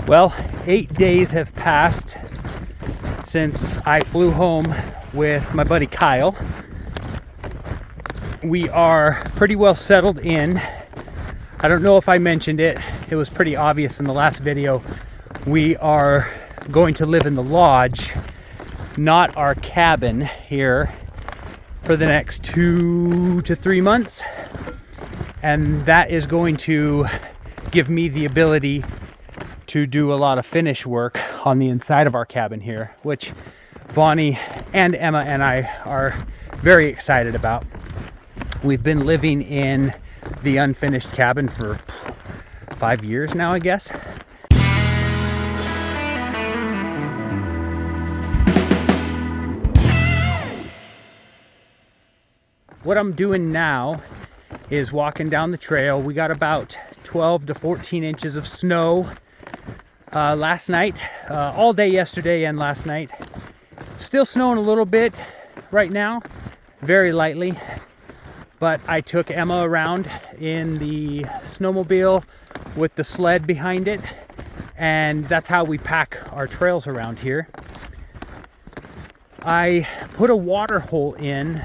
Well, 8 days have passed since I flew home with my buddy Kyle. We are pretty well settled in. I don't know if I mentioned it. It was pretty obvious in the last video. We are going to live in the lodge, not our cabin here, for the next 2 to 3 months. And that is going to give me the ability to do a lot of finish work on the inside of our cabin here, which Bonnie and Emma and I are very excited about. We've been living in the unfinished cabin for 5 years now, I guess. What I'm doing now is walking down the trail. We got about 12 to 14 inches of snow last night, all day yesterday and last night. Still snowing a little bit right now, very lightly, but I took Emma around in the snowmobile with the sled behind it, and that's how we pack our trails around here. I put a water hole in.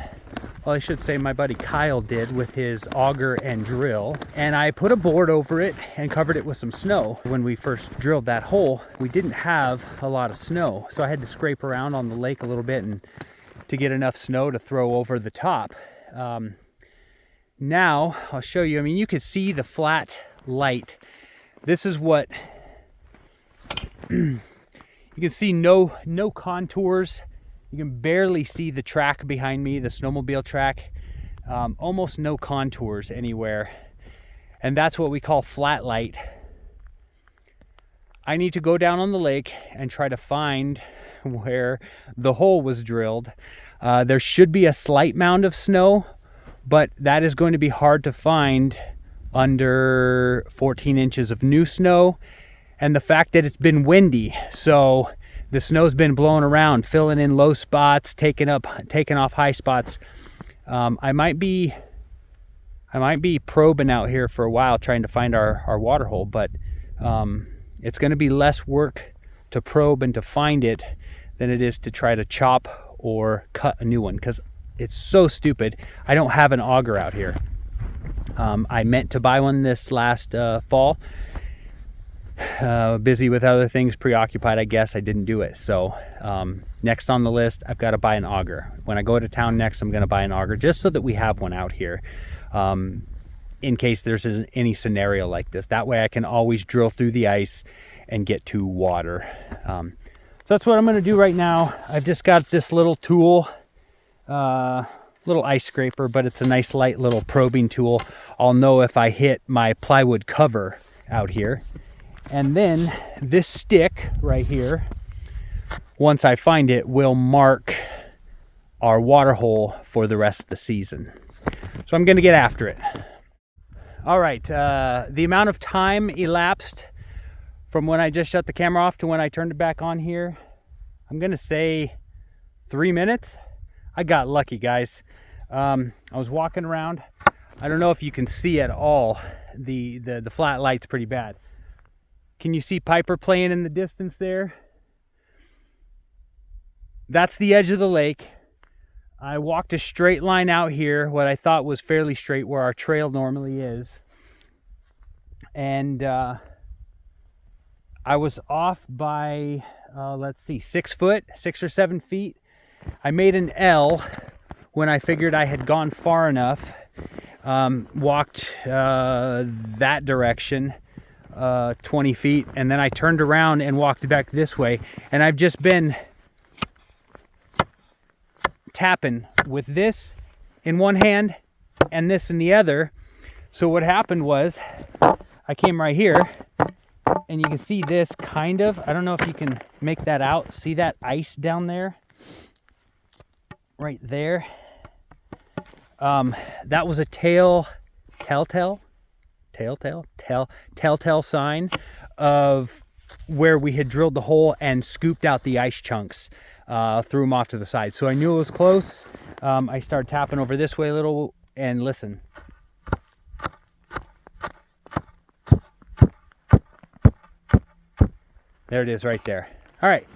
Well, I should say my buddy Kyle did with his auger and drill. And I put a board over it and covered it with some snow. When we first drilled that hole, we didn't have a lot of snow. So I had to scrape around on the lake a little bit and to get enough snow to throw over the top. Now, I'll show you. I mean, you could see the flat light. This is what... you can see no contours. You can barely see the track behind me, the snowmobile track. Almost no contours anywhere. And that's what we call flat light. I need to go down on the lake and try to find where the hole was drilled. There should be a slight mound of snow, but that is going to be hard to find under 14 inches of new snow. And the fact that it's been windy, so the snow's been blowing around, filling in low spots, taking off high spots. I might be probing out here for a while trying to find our water hole, but it's going to be less work to probe and to find it than it is to try to chop or cut a new one, because it's so stupid. I don't have an auger out here. I meant to buy one this last fall. Busy with other things, preoccupied, I guess. I didn't do it. So next on the list, I've got to buy an auger. When I go to town next, I'm going to buy an auger just so that we have one out here in case there's any scenario like this. That way I can always drill through the ice and get to water. So that's what I'm going to do right now. I've just got this little tool, little ice scraper, but it's a nice light little probing tool. I'll know if I hit my plywood cover out here. And then this stick right here, once I find it, will mark our water hole for the rest of the season. So I'm going to get after it. All right, the amount of time elapsed from when I just shut the camera off to when I turned it back on here, I'm going to say 3 minutes. I got lucky, guys. I was walking around. I don't know if you can see at all. The flat light's pretty bad. Can you see Piper playing in the distance there? That's the edge of the lake. I walked a straight line out here, what I thought was fairly straight where our trail normally is. And I was off by, 6 or 7 feet. I made an L when I figured I had gone far enough. Walked that direction. 20 feet, and then I turned around and walked back this way, and I've just been tapping with this in one hand and this in the other. So what happened was I came right here, and you can see this kind of, I don't know if you can make that out, see that ice down there right there. That was a telltale sign of where we had drilled the hole and scooped out the ice chunks, threw them off to the side. So I knew it was close. I started tapping over this way a little, and listen. There it is right there. All right,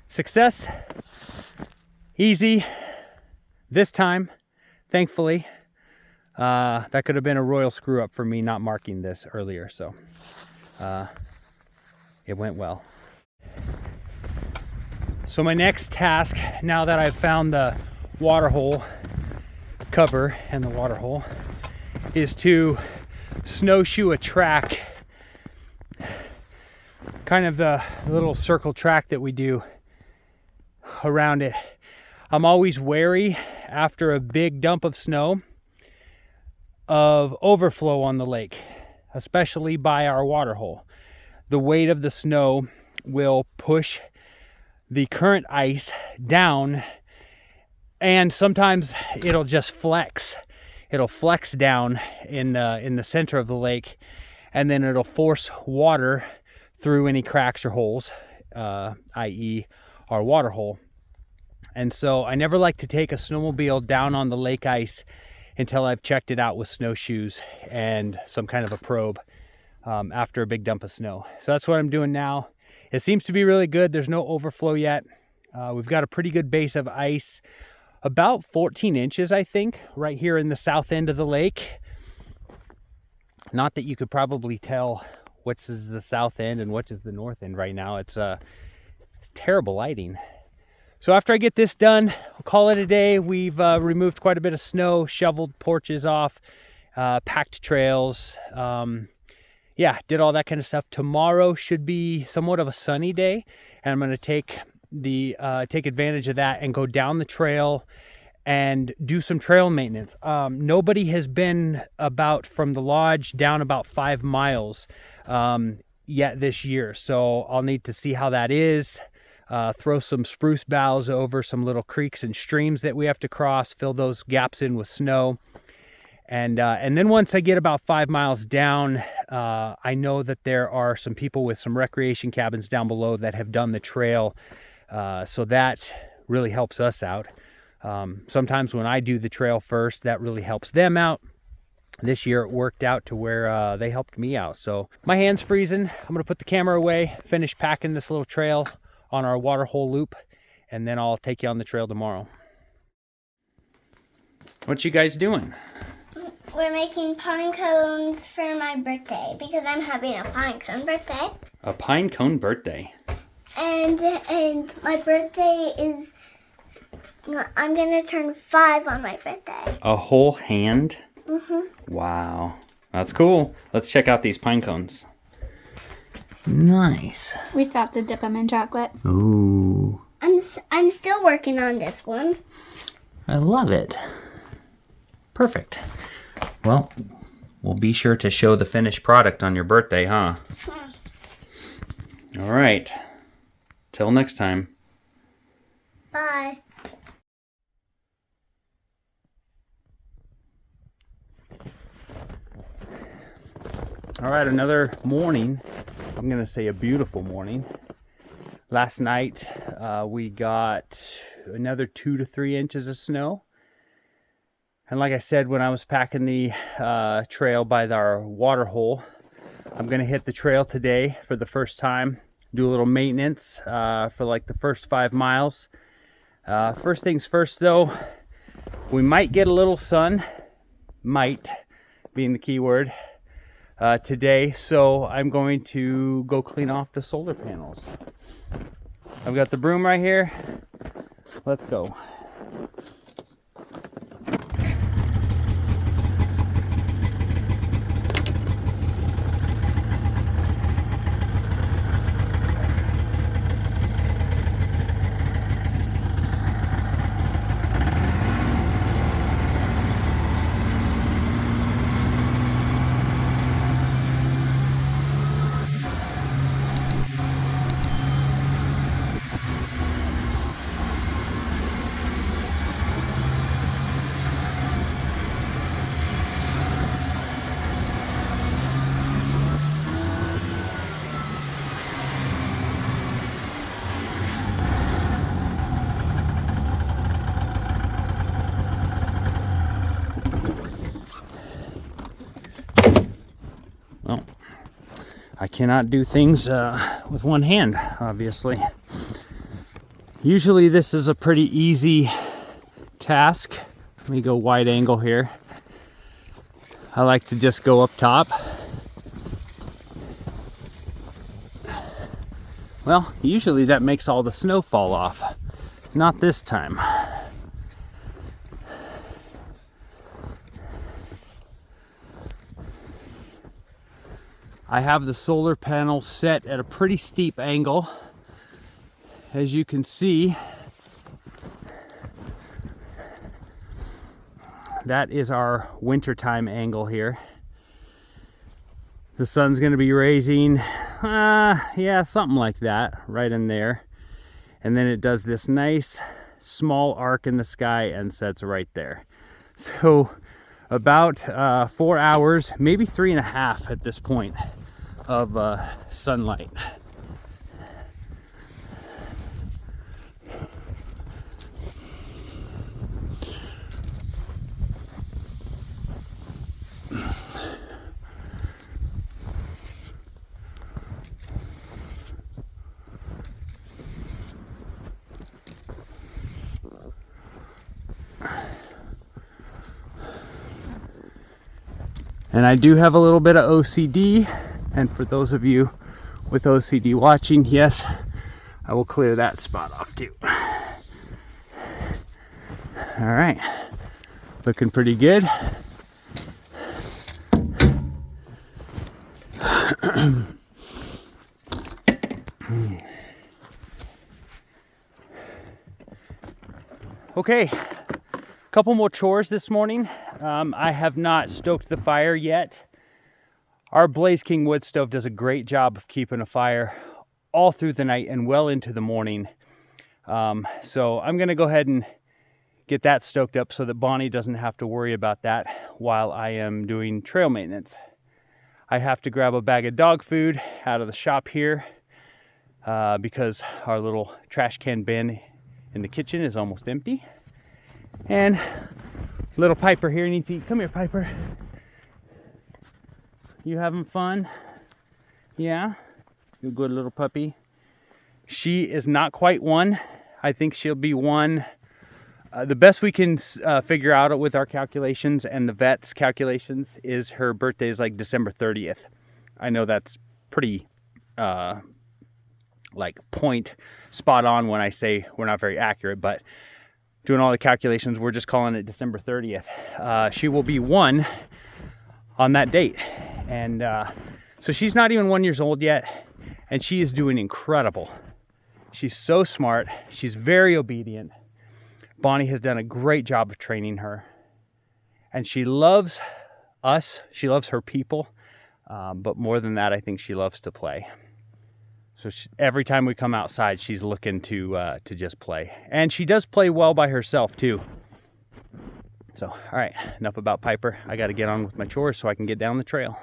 success, easy this time, thankfully. That could have been a royal screw up for me not marking this earlier, so it went well. So my next task, now that I've found the water hole cover and the water hole, is to snowshoe a track, kind of the little circle track that we do around it. I'm always wary after a big dump of snow of overflow on the lake, especially by our water hole. The weight of the snow will push the current ice down, and sometimes it'll just flex. It'll flex down in the center of the lake, and then it'll force water through any cracks or holes, i.e. our water hole. And so I never like to take a snowmobile down on the lake ice until I've checked it out with snowshoes and some kind of a probe after a big dump of snow. So that's what I'm doing now. It seems to be really good. There's no overflow yet. We've got a pretty good base of ice, about 14 inches, I think, right here in the south end of the lake. Not that you could probably tell which is the south end and which is the north end right now. It's terrible lighting. So after I get this done, I'll call it a day. We've removed quite a bit of snow, shoveled porches off, packed trails. Yeah, did all that kind of stuff. Tomorrow should be somewhat of a sunny day, and I'm going to take advantage of that and go down the trail and do some trail maintenance. Nobody has been about from the lodge down about 5 miles yet this year, so I'll need to see how that is. Throw some spruce boughs over some little creeks and streams that we have to cross, fill those gaps in with snow. And then once I get about 5 miles down, I know that there are some people with some recreation cabins down below that have done the trail. So that really helps us out. Sometimes when I do the trail first, that really helps them out. This year it worked out to where they helped me out. So my hand's freezing. I'm going to put the camera away, finish packing this little trail on our water hole loop, and then I'll take you on the trail tomorrow. What you guys doing? We're making pine cones for my birthday because I'm having a pine cone birthday. A pine cone birthday? And my birthday is, I'm going to turn 5 on my birthday. A whole hand? Mm-hmm. Wow. That's cool. Let's check out these pine cones. Nice. We still have to dip them in chocolate. Ooh. I'm still working on this one. I love it. Perfect. Well, we'll be sure to show the finished product on your birthday, huh? All right. Till next time. Bye. All right, another morning. I'm going to say a beautiful morning. Last night, we got another 2 to 3 inches of snow. And like I said, when I was packing the trail by our water hole, I'm going to hit the trail today for the first time. Do a little maintenance for like the first 5 miles. First things first, though, we might get a little sun. Might being the key word. Today, so I'm going to go clean off the solar panels. I've got the broom right here. Let's go. cannot do things with one hand, obviously. Usually this is a pretty easy task. Let me go wide angle here. I like to just go up top. Well, usually that makes all the snow fall off. Not this time. I have the solar panel set at a pretty steep angle. As you can see, that is our wintertime angle here. The sun's gonna be raising, yeah, something like that, right in there. And then it does this nice small arc in the sky and sets right there. So about 4 hours, maybe 3.5 at this point of sunlight. And I do have a little bit of OCD, and for those of you with OCD watching, yes, I will clear that spot off too. All right, looking pretty good. Okay, couple more chores this morning. I have not stoked the fire yet. Our Blaze King wood stove does a great job of keeping a fire all through the night and well into the morning. So I'm gonna go ahead and get that stoked up so that Bonnie doesn't have to worry about that while I am doing trail maintenance. I have to grab a bag of dog food out of the shop here because our little trash can bin in the kitchen is almost empty. And little Piper here needs to eat. Come here, Piper. You having fun? Yeah? You good little puppy? She is not quite one. I think she'll be one. The best we can figure out with our calculations and the vet's calculations is her birthday is like December 30th. I know that's pretty like point spot on when I say we're not very accurate, but doing all the calculations, we're just calling it December 30th. She will be 1 on that date. And so she's not even 1 year old yet, and she is doing incredible. She's so smart. She's very obedient. Bonnie has done a great job of training her. And she loves us. She loves her people. But more than that, I think she loves to play. So every time we come outside, she's looking to just play. And she does play well by herself, too. So, all right, enough about Piper. I got to get on with my chores so I can get down the trail.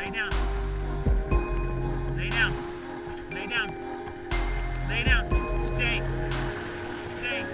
Lay down. Lay down. Lay down. Lay down. Stay. Stay.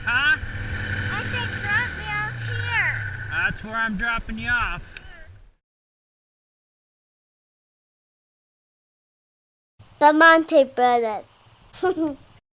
Huh? I said drop me off here. That's where I'm dropping you off. Bramante Brothers.